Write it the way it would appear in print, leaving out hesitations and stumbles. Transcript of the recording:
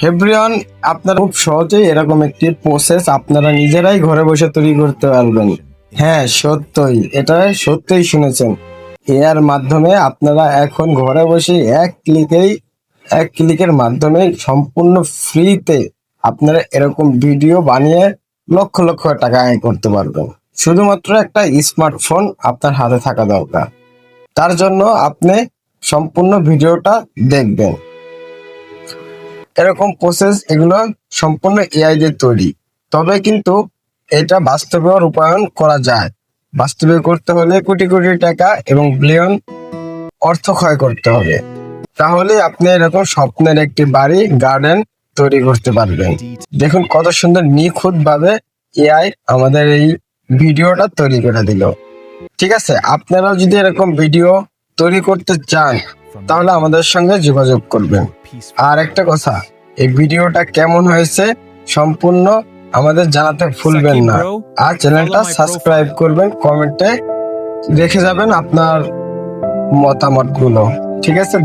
Everyone, আপনারা খুব সহজেই এরকম একটি প্রসেস আপনারা নিজেরাই ঘরে বসে তৈরি করতে পারবেন। হ্যাঁ, সত্যই, এটা সত্যই শুনেছেন। এর মাধ্যমে আপনারা এখন ঘরে বসে এক ক্লিকের মাধ্যমে সম্পূর্ণ ফ্রিতে আপনারা এরকম ভিডিও বানিয়ে লক্ষ লক্ষ টাকা আয় করতে পারবেন। শুধুমাত্র একটা স্মার্টফোন আপনার হাতে থাকা দরকার। তার জন্য আপনি সম্পূর্ণ ভিডিওটা দেখবেন। এরকম প্রসেস এগুলো সম্পূর্ণ এআই দিয়ে তৈরি, তবে কিন্তু এটা বাস্তবে রূপায়ণ করা যায়। বাস্তবে করতে হলে কোটি কোটি টাকা এবং বিলিয়ন অর্থ ক্ষয় করতে হবে, তাহলে আপনি এরকম স্বপ্নের একটি বাড়ি গার্ডেন তৈরি করতে পারবেন। দেখুন কত সুন্দর নিখুঁত ভাবে এআই আমাদের এই ভিডিওটা তৈরি করে দিল। ঠিক আছে, আপনারাও যদি এরকম ভিডিও তৈরি করতে চান তাহলে আমাদের সঙ্গে যোগাযোগ করবেন। আর একটা কথা, এই ভিডিওটা কেমন হয়েছে সম্পূর্ণ আমাদের জানাতে ভুলবেন না। আর চ্যানেলটা সাবস্ক্রাইব করবেন, কমেন্টে রেখে যাবেন আপনার মতামতগুলো। ঠিক আছে।